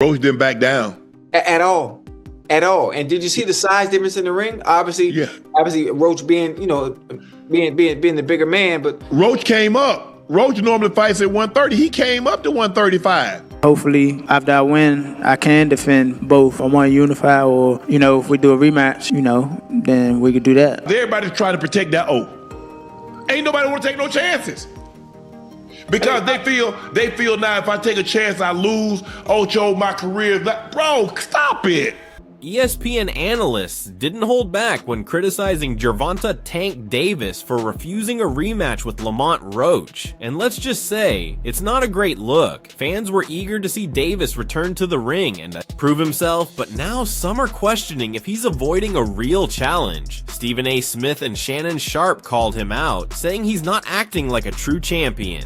Roach didn't back down. At all. At all. And did you see the size difference in the ring? Obviously Roach being the bigger man, but Roach came up. Roach normally fights at 130. He came up to 135. Hopefully, after I win, I can defend both. I want to unify, or, if we do a rematch, then we could do that. Everybody's trying to protect that O. Ain't nobody want to take no chances. Because they feel now if I take a chance, I lose. Ocho, my career. Bro, stop it. ESPN Analysts didn't hold back when criticizing Gervonta "Tank" Davis for refusing a rematch with Lamont Roach. And let's just say, it's not a great look. Fans were eager to see Davis return to the ring and prove himself, but now some are questioning if he's avoiding a real challenge. Stephen A. Smith and Shannon Sharp called him out, saying he's not acting like a true champion.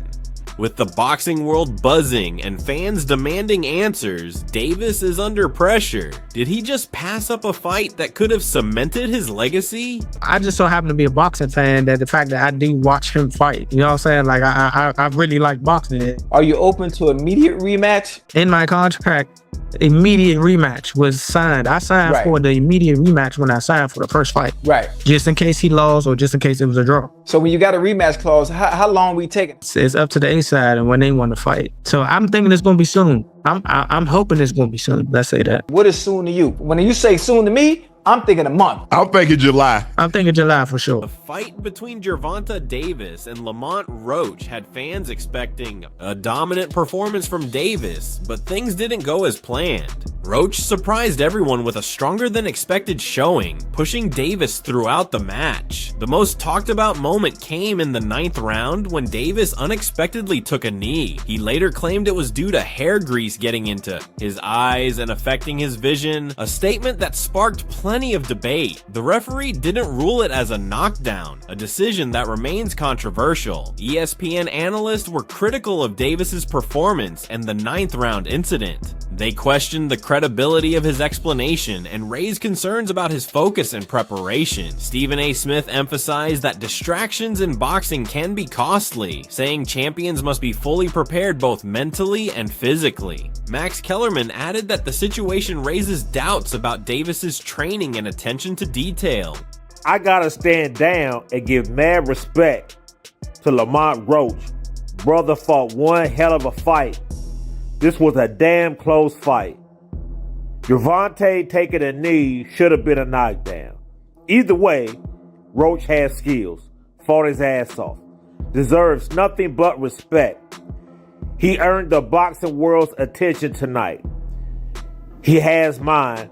With the boxing world buzzing and fans demanding answers, Davis is under pressure. Did he just pass up a fight that could have cemented his legacy? I just so happen to be a boxing fan that the fact that I do watch him fight, you know what I'm saying? Like, I really like boxing. Are you open to immediate rematch? In my contract, immediate rematch was signed. I signed for the immediate rematch when I signed for the first fight. Right. Just in case he lost or just in case it was a draw. So when you got a rematch clause, how long we taking? It's up to the A side and when they want to fight. So I'm thinking it's going to be soon. I'm hoping it's going to be soon. Let's say that. What is soon to you? When you say soon to me, I'm thinking a month. I'm thinking July. I'm thinking July for sure. The fight between Gervonta Davis and Lamont Roach had fans expecting a dominant performance from Davis, but things didn't go as planned. Roach surprised everyone with a stronger than expected showing, pushing Davis throughout the match. The most talked about moment came in the 9th round when Davis unexpectedly took a knee. He later claimed it was due to hair grease getting into his eyes and affecting his vision, a statement that sparked plenty of debate. The referee didn't rule it as a knockdown, a decision that remains controversial. ESPN analysts were critical of Davis's performance and the 9th round incident. They questioned the credibility of his explanation and raised concerns about his focus and preparation. Stephen A. Smith emphasized that distractions in boxing can be costly, saying champions must be fully prepared both mentally and physically. Max Kellerman added that the situation raises doubts about Davis's training and attention to detail. I gotta stand down and give mad respect to Lamont Roach. Brother fought one hell of a fight. This was a damn close fight. Gervonta taking a knee should have been a knockdown. Either way, Roach has skills, fought his ass off, deserves nothing but respect. He earned the boxing world's attention tonight. He has mine.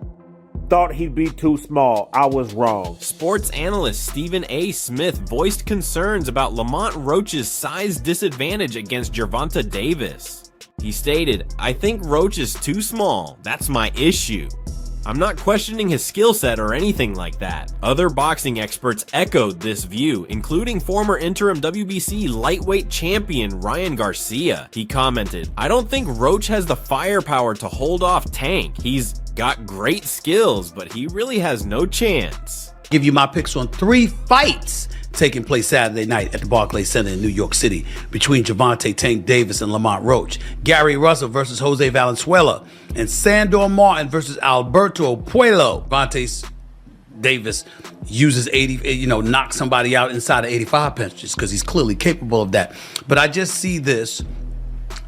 Thought he'd be too small. I was wrong. Sports analyst Stephen A. Smith voiced concerns about Lamont Roach's size disadvantage against Gervonta Davis. He stated, "I think Roach is too small. That's my issue. I'm not questioning his skill set or anything like that." Other boxing experts echoed this view, including former interim WBC lightweight champion Ryan Garcia. He commented, "I don't think Roach has the firepower to hold off Tank. He's got great skills, but he really has no chance." Give you my picks on 3 fights taking place Saturday night at the Barclays Center in New York City between Gervonta "Tank" Davis and Lamont Roach, Gary Russell versus Jose Valenzuela, and Sandor Martin versus Alberto Puello. Gervonta Davis uses 80, knocks somebody out inside of 85 punches because he's clearly capable of that. But I just see this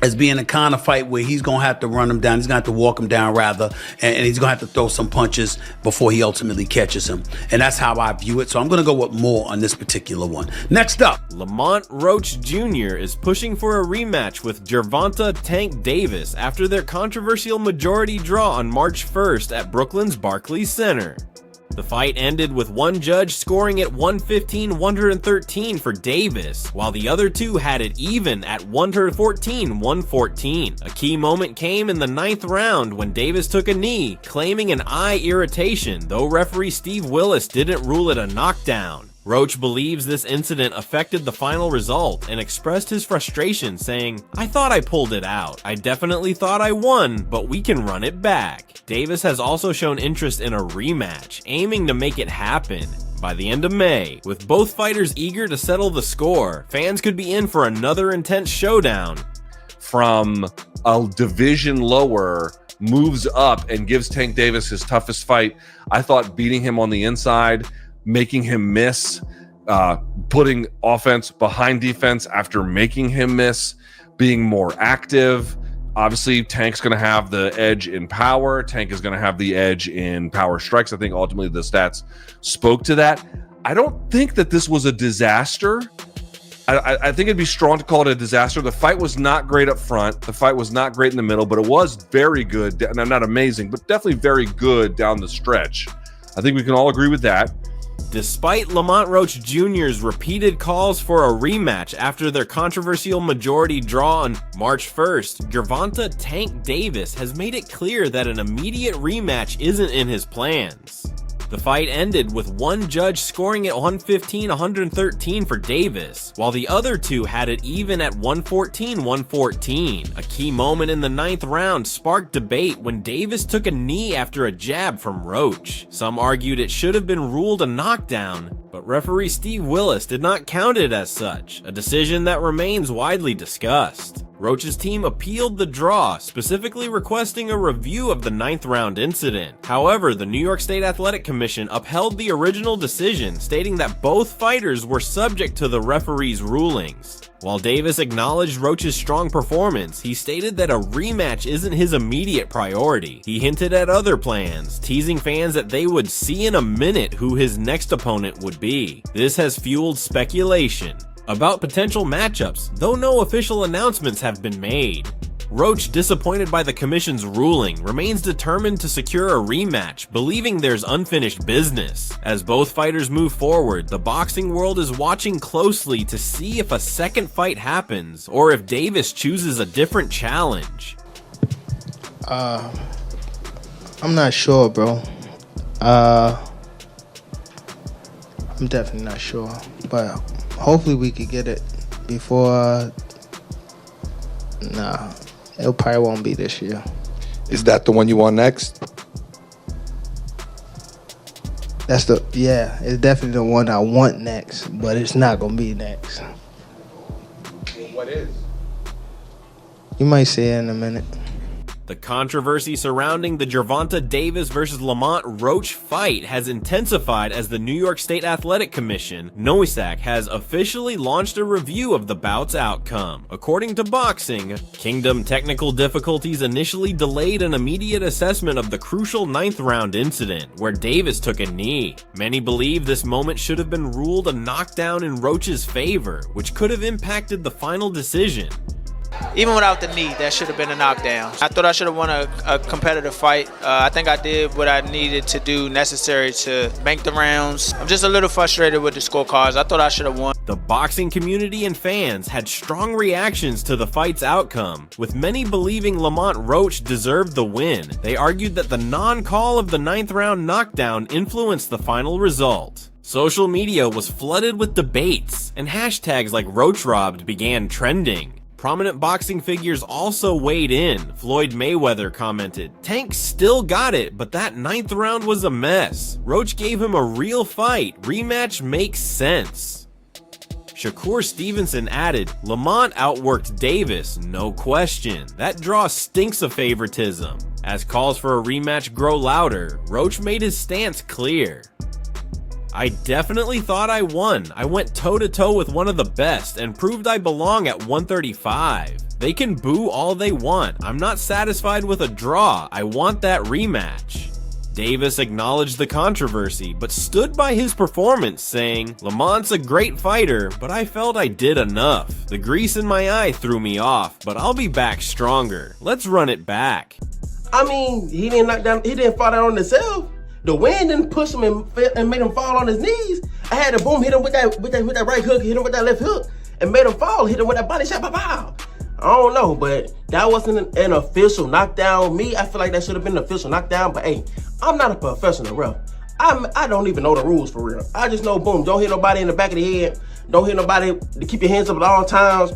as being a kind of fight where he's going to have to run him down. He's going to have to walk him down, rather, and he's going to have to throw some punches before he ultimately catches him. And that's how I view it. So I'm going to go with more on this particular one. Next up, Lamont Roach Jr. is pushing for a rematch with Gervonta "Tank" Davis after their controversial majority draw on March 1st at Brooklyn's Barclays Center. The fight ended with one judge scoring at 115-113 for Davis, while the other two had it even at 114-114. A key moment came in the 9th round when Davis took a knee, claiming an eye irritation, though referee Steve Willis didn't rule it a knockdown. Roach believes this incident affected the final result and expressed his frustration, saying, "I thought I pulled it out. I definitely thought I won, but we can run it back." Davis has also shown interest in a rematch, aiming to make it happen by the end of May. With both fighters eager to settle the score, fans could be in for another intense showdown. From a division lower moves up and gives Tank Davis his toughest fight. I thought beating him on the inside, making him miss, putting offense behind defense after making him miss, being more active. Obviously, Tank's going to have the edge in power. Tank is going to have the edge in power strikes. I think ultimately the stats spoke to that. I don't think that this was a disaster. I think it'd be strong to call it a disaster. The fight was not great up front. The fight was not great in the middle, but it was very good. Not amazing, but definitely very good down the stretch. I think we can all agree with that. Despite Lamont Roach Jr.'s repeated calls for a rematch after their controversial majority draw on March 1st, Gervonta "Tank" Davis has made it clear that an immediate rematch isn't in his plans. The fight ended with one judge scoring it 115-113 for Davis, while the other two had it even at 114-114. A key moment in the 9th round sparked debate when Davis took a knee after a jab from Roach. Some argued it should have been ruled a knockdown, but referee Steve Willis did not count it as such, a decision that remains widely discussed. Roach's team appealed the draw, specifically requesting a review of the 9th round incident. However, the New York State Athletic Commission upheld the original decision, stating that both fighters were subject to the referee's rulings. While Davis acknowledged Roach's strong performance, he stated that a rematch isn't his immediate priority. He hinted at other plans, teasing fans that they would see in a minute who his next opponent would be. This has fueled speculation about potential matchups, though no official announcements have been made. Roach, disappointed by the commission's ruling, remains determined to secure a rematch, believing there's unfinished business. As both fighters move forward, the boxing world is watching closely to see if a second fight happens, or if Davis chooses a different challenge. I'm not sure, bro. I'm definitely not sure, but hopefully we could get it before. Nah, it probably won't be this year. Is that the one you want next? It's definitely the one I want next, but it's not gonna be next. What is? You might see it in a minute. The controversy surrounding the Gervonta Davis versus Lamont Roach fight has intensified as the New York State Athletic Commission, NOISAC, has officially launched a review of the bout's outcome. According to Boxing Kingdom, technical difficulties initially delayed an immediate assessment of the crucial 9th round incident, where Davis took a knee. Many believe this moment should have been ruled a knockdown in Roach's favor, which could have impacted the final decision. Even without the knee, that should have been a knockdown. I thought I should have won a competitive fight. I think I did what I needed to do necessary to bank the rounds. I'm just a little frustrated with the scorecards. I thought I should have won. The boxing community and fans had strong reactions to the fight's outcome, with many believing Lamont Roach deserved the win. They argued that the non-call of the 9th round knockdown influenced the final result. Social media was flooded with debates, and hashtags like Roach Robbed began trending. Prominent boxing figures also weighed in. Floyd Mayweather commented, "Tank still got it, but that 9th round was a mess. Roach gave him a real fight. Rematch makes sense." Shakur Stevenson added, "Lamont outworked Davis, no question. That draw stinks of favoritism." As calls for a rematch grow louder, Roach made his stance clear. "I definitely thought I won. I went toe-to-toe with one of the best and proved I belong at 135. They can boo all they want. I'm not satisfied with a draw. I want that rematch." Davis acknowledged the controversy, but stood by his performance, saying, "Lamont's a great fighter, but I felt I did enough. The grease in my eye threw me off, but I'll be back stronger. Let's run it back." I mean, he didn't fall down on himself. The wind didn't push him and made him fall on his knees. I had to boom hit him with that right hook, hit him with that left hook, and made him fall, hit him with that body shot, pow. I don't know, but that wasn't an official knockdown. Me, I feel like that should have been an official knockdown, but hey, I'm not a professional ref. I don't even know the rules for real. I just know, boom, don't hit nobody in the back of the head, don't hit nobody, to keep your hands up at all times,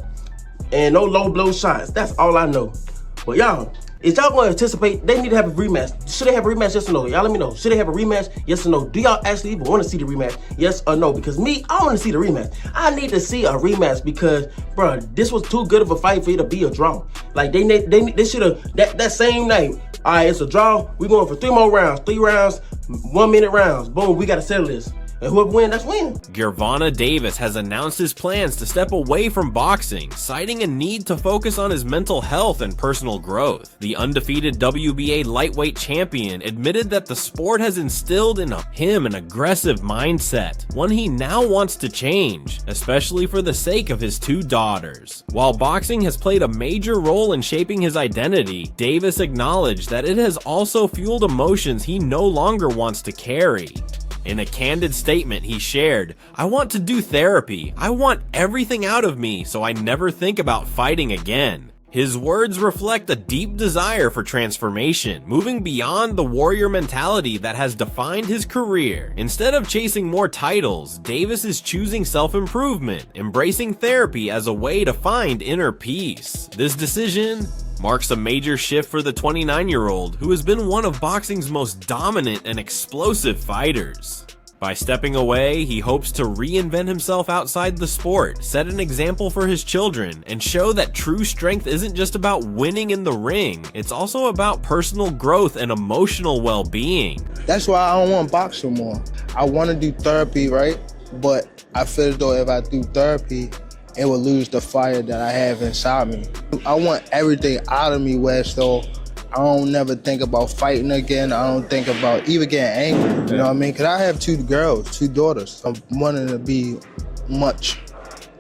and no low blow shots. That's all I know. But y'all, if y'all want to anticipate, they need to have a rematch. Should they have a rematch, yes or no? Y'all let me know. Should they have a rematch, yes or no? Do y'all actually even want to see the rematch, yes or no? Because me, I want to see the rematch. I need to see a rematch because, bro, this was too good of a fight for it to be a draw. Like, they should have, that same night, All right, it's a draw. We going for 3 more rounds. 3 rounds, 1-minute rounds. Boom, we got to settle this. And whoever win, that's win. Gervonta Davis has announced his plans to step away from boxing, citing a need to focus on his mental health and personal growth. The undefeated WBA lightweight champion admitted that the sport has instilled in him an aggressive mindset, one he now wants to change, especially for the sake of his 2 daughters. While boxing has played a major role in shaping his identity, Davis acknowledged that it has also fueled emotions he no longer wants to carry. In a candid statement he shared, "I want to do therapy. I want everything out of me so I never think about fighting again." His words reflect a deep desire for transformation, moving beyond the warrior mentality that has defined his career. Instead of chasing more titles, Davis is choosing self-improvement, embracing therapy as a way to find inner peace. This decision marks a major shift for the 29-year-old, who has been one of boxing's most dominant and explosive fighters. By stepping away, he hopes to reinvent himself outside the sport, set an example for his children, and show that true strength isn't just about winning in the ring, it's also about personal growth and emotional well-being. That's why I don't want to box no more. I want to do therapy, right? But I feel as though if I do therapy, it will lose the fire that I have inside me. I want everything out of me where so I don't never think about fighting again. I don't think about even getting angry, you know what I mean? Because I have 2 girls, 2 daughters. I'm wanting to be much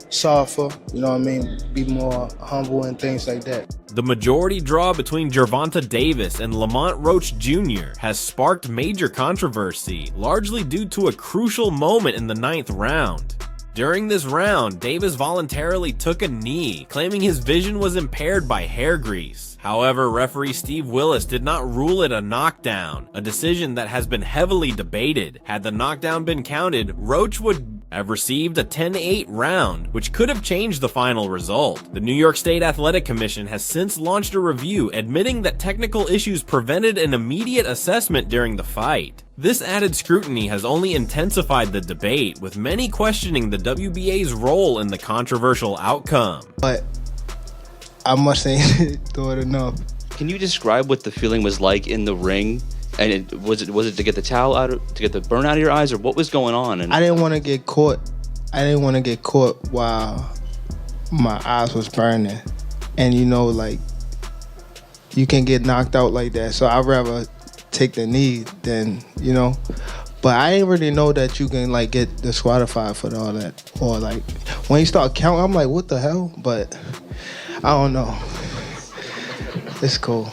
softer, you know what I mean? Be more humble and things like that. The majority draw between Gervonta Davis and Lamont Roach Jr. has sparked major controversy, largely due to a crucial moment in the 9th round. During this round, Davis voluntarily took a knee, claiming his vision was impaired by hair grease. However, referee Steve Willis did not rule it a knockdown, a decision that has been heavily debated. Had the knockdown been counted, Roach would have received a 10-8 round, which could have changed the final result. The New York State Athletic Commission has since launched a review admitting that technical issues prevented an immediate assessment during the fight. This added scrutiny has only intensified the debate, with many questioning the WBA's role in the controversial outcome. But I must ain't do it enough. Can you describe what the feeling was like in the ring? And was it to get the towel out, to get the burn out of your eyes, or what was going on? And I didn't want to get caught. I didn't want to get caught while my eyes was burning, and you know, like you can get knocked out like that. So I'd rather take the knee than, you know. But I didn't really know that you can like get disqualified for all that, or like when you start counting, I'm like, what the hell? But I don't know. It's cool.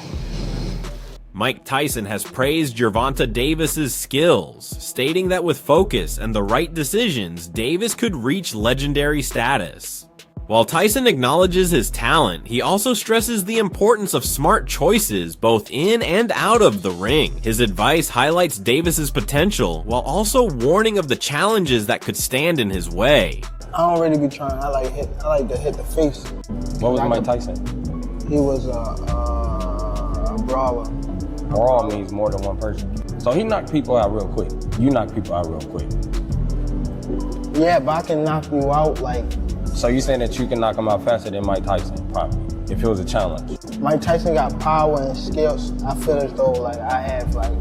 Mike Tyson has praised Gervonta Davis's skills, stating that with focus and the right decisions, Davis could reach legendary status. While Tyson acknowledges his talent, he also stresses the importance of smart choices both in and out of the ring. His advice highlights Davis's potential, while also warning of the challenges that could stand in his way. I don't really be trying. I like to hit the face. What was Mike Tyson? He was a brawler. Brawl means more than one person. So he knocked people out real quick. You knock people out real quick. Yeah, but I can knock you out like. So you saying that you can knock him out faster than Mike Tyson, probably, if it was a challenge? Mike Tyson got power and skills. I feel as though like I have like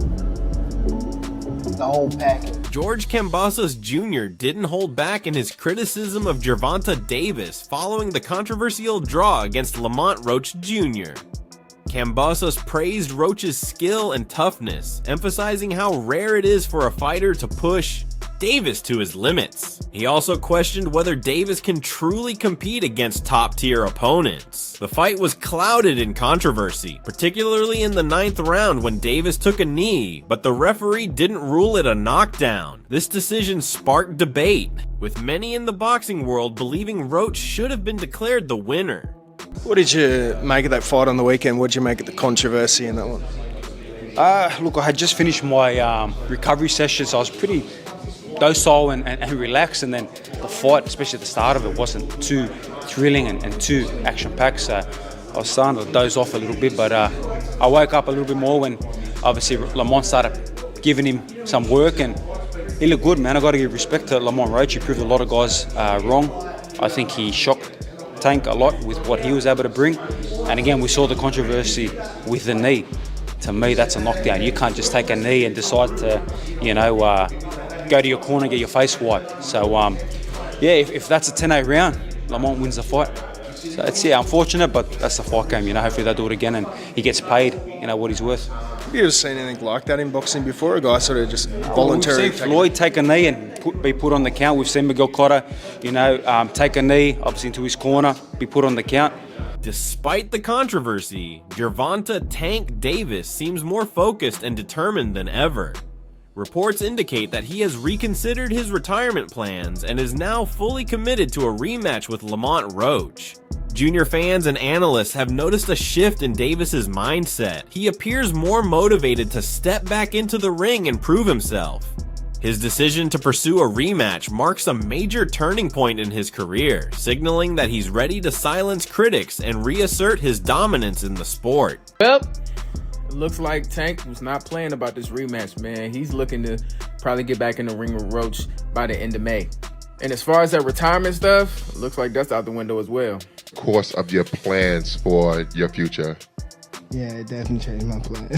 the whole package. George Kambosos Jr. didn't hold back in his criticism of Gervonta Davis following the controversial draw against Lamont Roach Jr. Kambosos praised Roach's skill and toughness, emphasizing how rare it is for a fighter to push Davis to his limits. He also questioned whether Davis can truly compete against top-tier opponents. The fight was clouded in controversy, particularly in the 9th round when Davis took a knee, but the referee didn't rule it a knockdown. This decision sparked debate, with many in the boxing world believing Roach should have been declared the winner. What did you make of that fight on the weekend? What did you make of the controversy in that one? Look, I had just finished my recovery session, so I was pretty docile and relaxed, and then the fight, especially at the start of it, wasn't too thrilling and too action-packed, so I was starting to doze off a little bit, but I woke up a little bit more when obviously Lamont started giving him some work, and he looked good, man. I got to give respect to Lamont Roach. He proved a lot of guys wrong. I think he shocked Tank a lot with what he was able to bring, and again we saw the controversy with the knee. to me, that's a knockdown. You can't just take a knee and decide to, go to your corner and get your face wiped. So, if that's a 10-8 round, Lamont wins the fight. So it's unfortunate, but that's the fight game. Hopefully they'll do it again and he gets paid, what he's worth. Have you ever seen anything like that in boxing before? A guy sort of just voluntarily. We've seen Floyd take a knee and be put on the count. We've seen Miguel Cotto, take a knee, obviously into his corner, be put on the count. Despite the controversy, Gervonta "Tank" Davis seems more focused and determined than ever. Reports indicate that he has reconsidered his retirement plans and is now fully committed to a rematch with Lamont Roach. Junior fans and analysts have noticed a shift in Davis's mindset. He appears more motivated to step back into the ring and prove himself. His decision to pursue a rematch marks a major turning point in his career, signaling that he's ready to silence critics and reassert his dominance in the sport. Well, it looks like Tank was not playing about this rematch, man. He's looking to probably get back in the ring with Roach by the end of May. And as far as that retirement stuff, it looks like that's out the window as well. Course of your plans for your future. Yeah, it definitely changed my plans.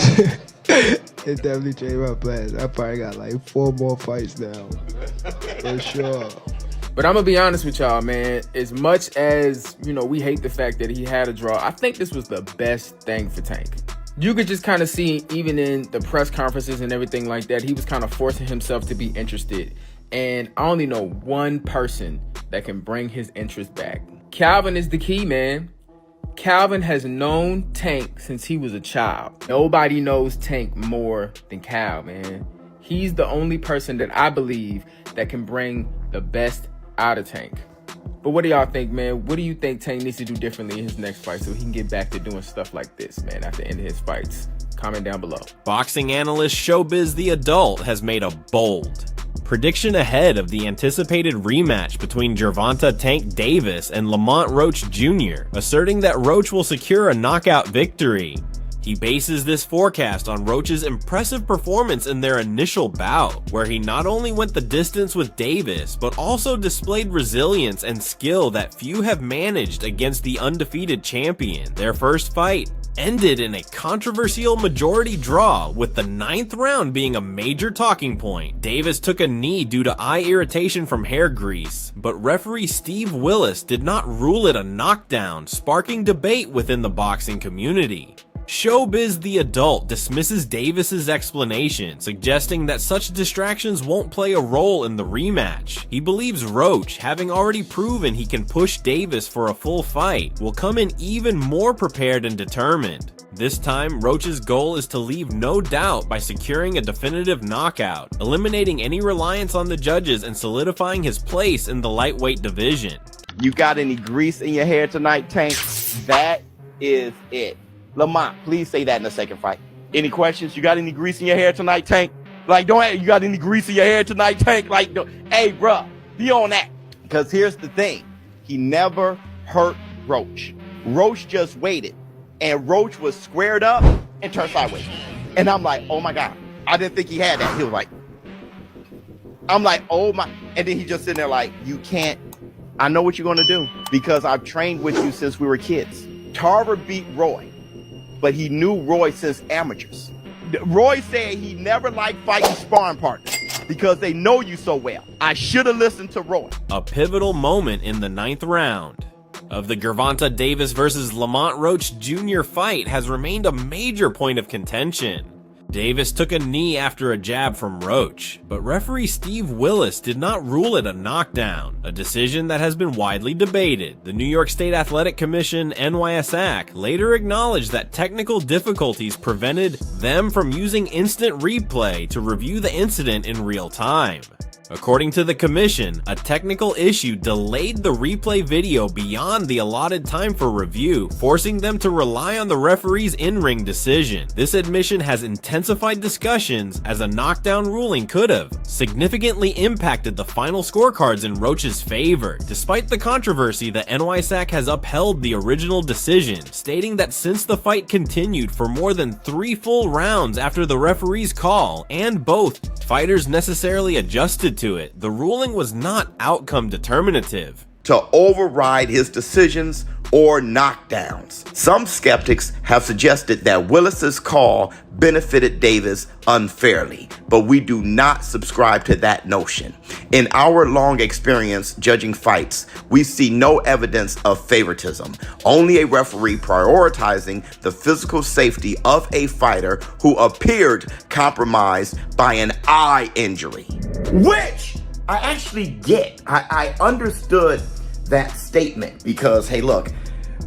It definitely changed my plans. I probably got like 4 more fights now. For sure. But I'm going to be honest with y'all, man. As much as, we hate the fact that he had a draw, I think this was the best thing for Tank. You could just kind of see, even in the press conferences and everything like that, he was kind of forcing himself to be interested. And I only know one person that can bring his interest back. Calvin is the key, man. Calvin has known Tank since he was a child. Nobody knows Tank more than Cal, man. He's the only person that I believe that can bring the best out of Tank. But what do y'all think, man? What do you think Tank needs to do differently in his next fight so he can get back to doing stuff like this, man, at the end of his fights? Comment down below. Boxing analyst Showbiz the Adult has made a bold prediction ahead of the anticipated rematch between Gervonta "Tank" Davis and Lamont Roach Jr., asserting that Roach will secure a knockout victory. He bases this forecast on Roach's impressive performance in their initial bout, where he not only went the distance with Davis, but also displayed resilience and skill that few have managed against the undefeated champion. Their first fight ended in a controversial majority draw, with the 9th round being a major talking point. Davis took a knee due to eye irritation from hair grease, but referee Steve Willis did not rule it a knockdown, sparking debate within the boxing community. Showbiz the Adult dismisses Davis's explanation, suggesting that such distractions won't play a role in the rematch. He believes Roach, having already proven he can push Davis for a full fight, will come in even more prepared and determined. This time, Roach's goal is to leave no doubt by securing a definitive knockout, eliminating any reliance on the judges and solidifying his place in the lightweight division. You got any grease in your hair tonight, Tank? That is it. Lamont, please say that in the second fight. Any questions? You got any grease in your hair tonight, Tank? Like, you got any grease in your hair tonight, Tank? Like, hey, bruh, be on that. Because here's the thing. He never hurt Roach. Roach just waited. And Roach was squared up and turned sideways. And I'm like, oh my God. I didn't think he had that. He was like, I'm like, oh my. And then he just sitting there like, you can't. I know what you're going to do because I've trained with you since we were kids. Tarver beat Roy. But he knew Roy since amateurs. Roy said he never liked fighting sparring partners because they know you so well. I should have listened to Roy. A pivotal moment in the 9th round of the Gervonta Davis versus Lamont Roach Jr. fight has remained a major point of contention. Davis took a knee after a jab from Roach, but referee Steve Willis did not rule it a knockdown, a decision that has been widely debated. The New York State Athletic Commission, NYSAC, later acknowledged that technical difficulties prevented them from using instant replay to review the incident in real time. According to the commission, a technical issue delayed the replay video beyond the allotted time for review, forcing them to rely on the referee's in-ring decision. This admission has intensified discussions as a knockdown ruling could have significantly impacted the final scorecards in Roach's favor. Despite the controversy, the NYSAC has upheld the original decision, stating that since the fight continued for more than 3 full rounds after the referee's call, and both fighters necessarily adjusted to it, the ruling was not outcome determinative. to override his decisions or knockdowns. Some skeptics have suggested that Willis's call benefited Davis unfairly, but we do not subscribe to that notion. In our long experience judging fights, we see no evidence of favoritism, only a referee prioritizing the physical safety of a fighter who appeared compromised by an eye injury, which I actually get. I understood that statement because, hey, look,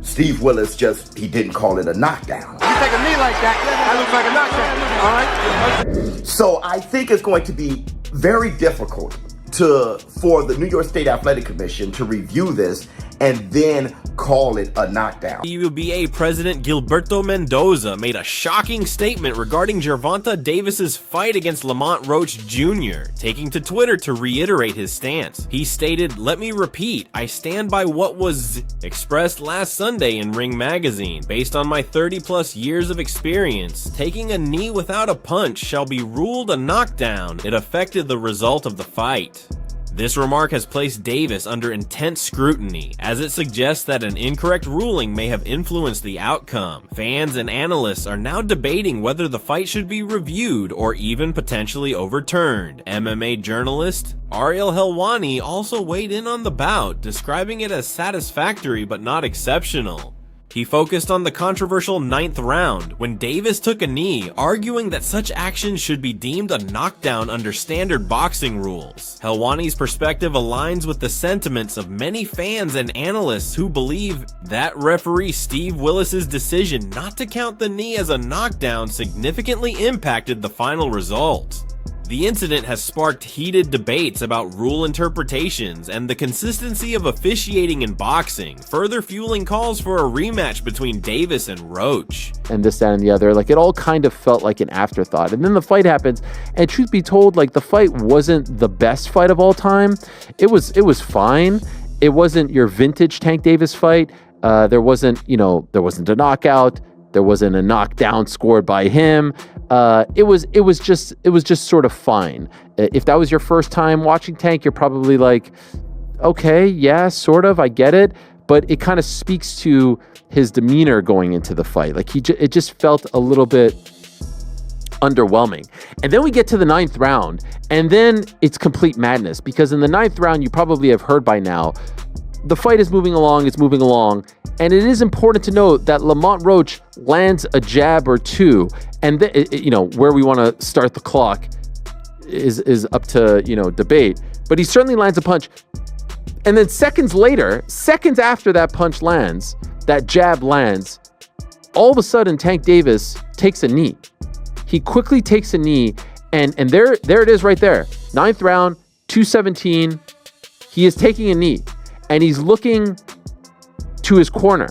Steve Willis he didn't call it a knockdown. You take a knee like that looks like a knockdown. All right? So I think it's going to be very difficult for the New York State Athletic Commission to review this and then call it a knockdown. WBA President Gilberto Mendoza made a shocking statement regarding Gervonta Davis's fight against Lamont Roach Jr., taking to Twitter to reiterate his stance. He stated, "Let me repeat, I stand by what was expressed last Sunday in Ring Magazine. Based on my 30-plus years of experience, taking a knee without a punch shall be ruled a knockdown. It affected the result of the fight." This remark has placed Davis under intense scrutiny, as it suggests that an incorrect ruling may have influenced the outcome. Fans and analysts are now debating whether the fight should be reviewed or even potentially overturned. MMA journalist Ariel Helwani also weighed in on the bout, describing it as satisfactory but not exceptional. He focused on the controversial 9th round, when Davis took a knee, arguing that such action should be deemed a knockdown under standard boxing rules. Helwani's perspective aligns with the sentiments of many fans and analysts who believe that referee Steve Willis's decision not to count the knee as a knockdown significantly impacted the final result. The incident has sparked heated debates about rule interpretations and the consistency of officiating in boxing, further fueling calls for a rematch between Davis and Roach. And this, that, and the other, like, it all kind of felt like an afterthought. And then the fight happens, and truth be told, like, the fight wasn't the best fight of all time. It was fine. It wasn't your vintage Tank Davis fight. There wasn't a knockout. There wasn't a knockdown scored by him. It was just sort of fine. If that was your first time watching Tank, you're probably like, okay, yeah, sort of, I get it. But it kind of speaks to his demeanor going into the fight. Like it just felt a little bit underwhelming. And then we get to the 9th round, and then it's complete madness, because in the 9th round, you probably have heard by now, the fight is moving along, and it is important to note that Lamont Roach lands a jab or two, and where we want to start the clock is up to debate, but he certainly lands a punch. And then seconds after that punch lands, that jab lands, all of a sudden Tank Davis takes a knee. He quickly takes a knee, and there it is right there. 9th round, 217. He is taking a knee, and he's looking to his corner.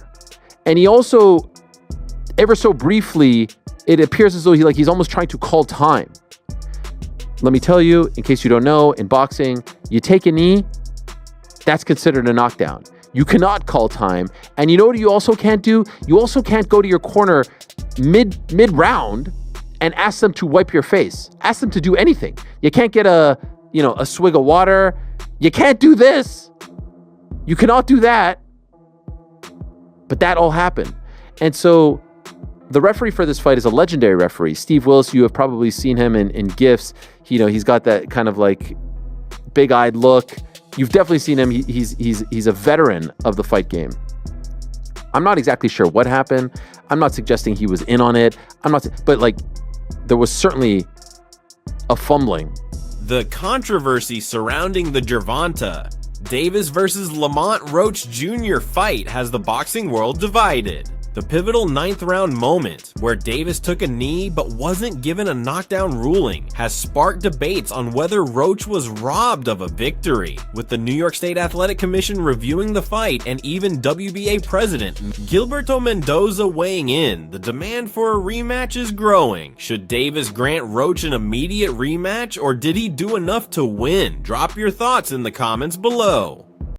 And he also, ever so briefly, it appears as though he's almost trying to call time. Let me tell you, in case you don't know, in boxing, you take a knee, that's considered a knockdown. You cannot call time. And you know what you also can't do? You also can't go to your corner mid-round and ask them to wipe your face. Ask them to do anything. You can't get a swig of water. You can't do this. You cannot do that. But that all happened. And so the referee for this fight is a legendary referee. Steve Willis, you have probably seen him in GIFs. He's got that kind of like big-eyed look. You've definitely seen him. He's a veteran of the fight game. I'm not exactly sure what happened. I'm not suggesting he was in on it. But like, there was certainly a fumbling. The controversy surrounding the Gervonta Davis versus Lamont Roach Jr. fight has the boxing world divided. The pivotal 9th round moment, where Davis took a knee but wasn't given a knockdown ruling, has sparked debates on whether Roach was robbed of a victory, with the New York State Athletic Commission reviewing the fight and even WBA President Gilberto Mendoza weighing in. The demand for a rematch is growing. Should Davis grant Roach an immediate rematch, or did he do enough to win? Drop your thoughts in the comments below.